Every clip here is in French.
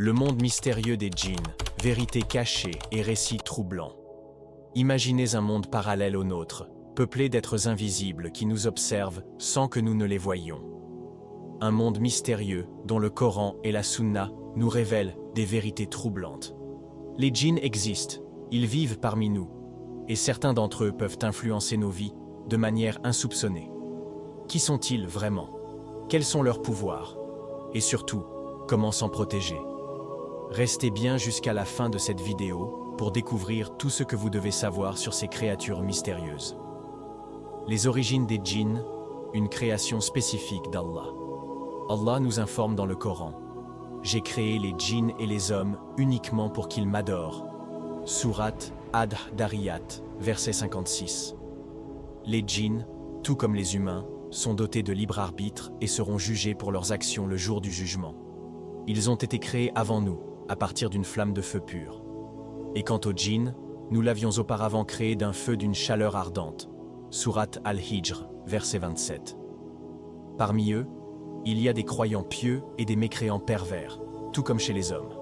Le monde mystérieux des djinns, vérité cachée et récits troublants. Imaginez un monde parallèle au nôtre, peuplé d'êtres invisibles qui nous observent sans que nous ne les voyions. Un monde mystérieux dont le Coran et la Sunna nous révèlent des vérités troublantes. Les djinns existent, ils vivent parmi nous, et certains d'entre eux peuvent influencer nos vies de manière insoupçonnée. Qui sont-ils vraiment? Quels sont leurs pouvoirs? Et surtout, comment s'en protéger? Restez bien jusqu'à la fin de cette vidéo pour découvrir tout ce que vous devez savoir sur ces créatures mystérieuses. Les origines des djinns, une création spécifique d'Allah. Allah nous informe dans le Coran: « J'ai créé les djinns et les hommes uniquement pour qu'ils m'adorent. » Sourate Ad-Dariyat, verset 56. Les djinns, tout comme les humains, sont dotés de libre arbitre et seront jugés pour leurs actions le jour du jugement. Ils ont été créés avant nous, à partir d'une flamme de feu pur. Et quant aux djinns, nous l'avions auparavant créé d'un feu d'une chaleur ardente. Sourate Al-Hijr, verset 27. Parmi eux, il y a des croyants pieux et des mécréants pervers, tout comme chez les hommes.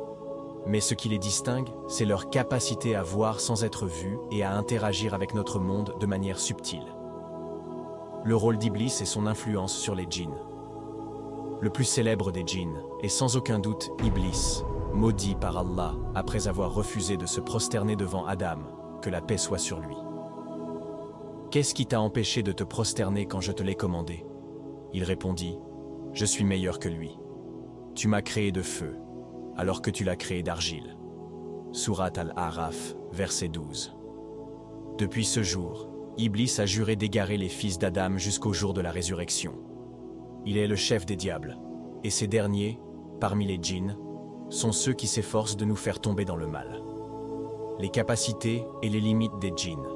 Mais ce qui les distingue, c'est leur capacité à voir sans être vus et à interagir avec notre monde de manière subtile. Le rôle d'Iblis et son influence sur les djinns. Le plus célèbre des djinns est sans aucun doute Iblis, maudit par Allah après avoir refusé de se prosterner devant Adam, que la paix soit sur lui. Qu'est-ce qui t'a empêché de te prosterner quand je te l'ai commandé? Il répondit: Je suis meilleur que lui. Tu m'as créé de feu, alors que tu l'as créé d'argile. Sourate Al-A'raf, verset 12. Depuis ce jour, Iblis a juré d'égarer les fils d'Adam jusqu'au jour de la résurrection. Il est le chef des diables, et ces derniers, parmi les djinns, sont ceux qui s'efforcent de nous faire tomber dans le mal. Les capacités et les limites des djinns.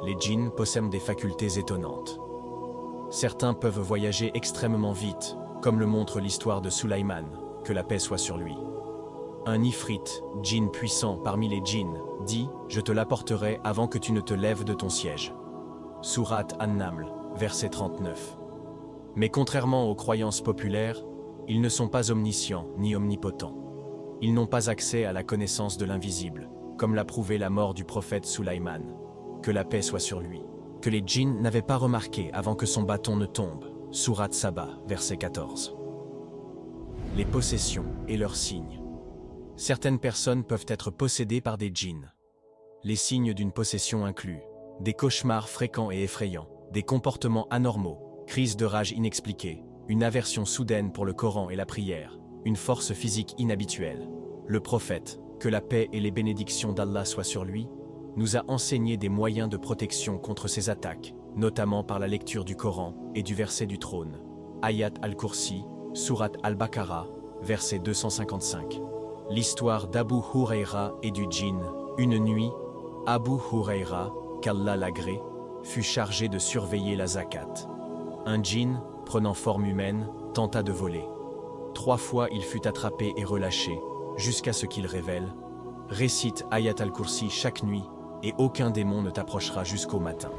Les djinns possèdent des facultés étonnantes. Certains peuvent voyager extrêmement vite, comme le montre l'histoire de Sulaiman, que la paix soit sur lui. Un ifrit, djinn puissant parmi les djinns, dit: Je te l'apporterai avant que tu ne te lèves de ton siège. Sourate An-Naml, verset 39. Mais contrairement aux croyances populaires, ils ne sont pas omniscients ni omnipotents. Ils n'ont pas accès à la connaissance de l'invisible, comme l'a prouvé la mort du prophète Sulaiman, que la paix soit sur lui, que les djinns n'avaient pas remarqué avant que son bâton ne tombe. Sourate Saba, verset 14. Les possessions et leurs signes. Certaines personnes peuvent être possédées par des djinns. Les signes d'une possession incluent des cauchemars fréquents et effrayants, des comportements anormaux, crises de rage inexpliquées, une aversion soudaine pour le Coran et la prière, une force physique inhabituelle. Le prophète, que la paix et les bénédictions d'Allah soient sur lui, nous a enseigné des moyens de protection contre ces attaques, notamment par la lecture du Coran et du verset du trône. Ayat al-Kursi, Sourate Al-Baqarah, verset 255. L'histoire d'Abu Huraira et du djinn. Une nuit, Abu Huraira, qu'Allah l'agrée, fut chargé de surveiller la zakat. Un djinn, prenant forme humaine, tenta de voler. 3 fois il fut attrapé et relâché, jusqu'à ce qu'il révèle: Récite Ayat al-Kursi chaque nuit, et aucun démon ne t'approchera jusqu'au matin.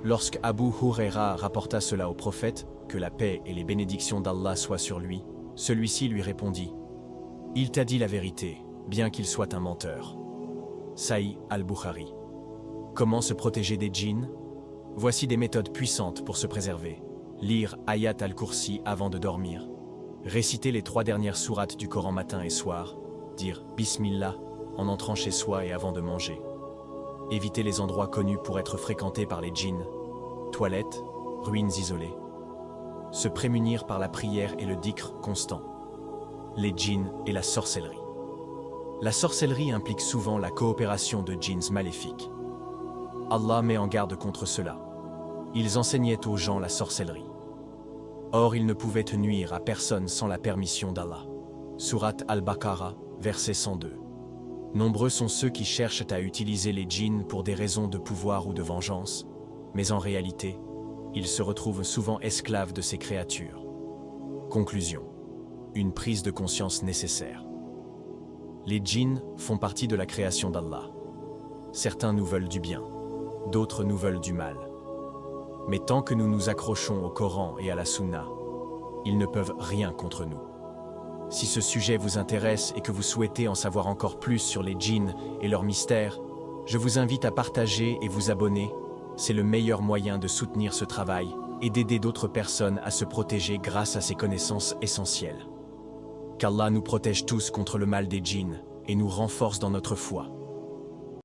Lorsque Abu Huraira rapporta cela au prophète, que la paix et les bénédictions d'Allah soient sur lui, celui-ci lui répondit: Il t'a dit la vérité, bien qu'il soit un menteur. Sahih al-Bukhari. Comment se protéger des djinns? Voici des méthodes puissantes pour se préserver. Lire Ayat al-Kursi avant de dormir. Réciter les 3 dernières sourates du Coran matin et soir. Dire Bismillah en entrant chez soi et avant de manger. Éviter les endroits connus pour être fréquentés par les djinns. Toilettes, ruines isolées. Se prémunir par la prière et le dhikr constant. Les djinns et la sorcellerie. La sorcellerie implique souvent la coopération de djinns maléfiques. Allah met en garde contre cela. Ils enseignaient aux gens la sorcellerie. Or, ils ne pouvaient nuire à personne sans la permission d'Allah. Sourate Al-Baqarah, verset 102. Nombreux sont ceux qui cherchent à utiliser les djinns pour des raisons de pouvoir ou de vengeance, mais en réalité, ils se retrouvent souvent esclaves de ces créatures. Conclusion. Une prise de conscience nécessaire. Les djinns font partie de la création d'Allah. Certains nous veulent du bien, d'autres nous veulent du mal. Mais tant que nous nous accrochons au Coran et à la Sunna, ils ne peuvent rien contre nous. Si ce sujet vous intéresse et que vous souhaitez en savoir encore plus sur les djinns et leurs mystères, je vous invite à partager et vous abonner. C'est le meilleur moyen de soutenir ce travail et d'aider d'autres personnes à se protéger grâce à ces connaissances essentielles. Qu'Allah nous protège tous contre le mal des djinns et nous renforce dans notre foi.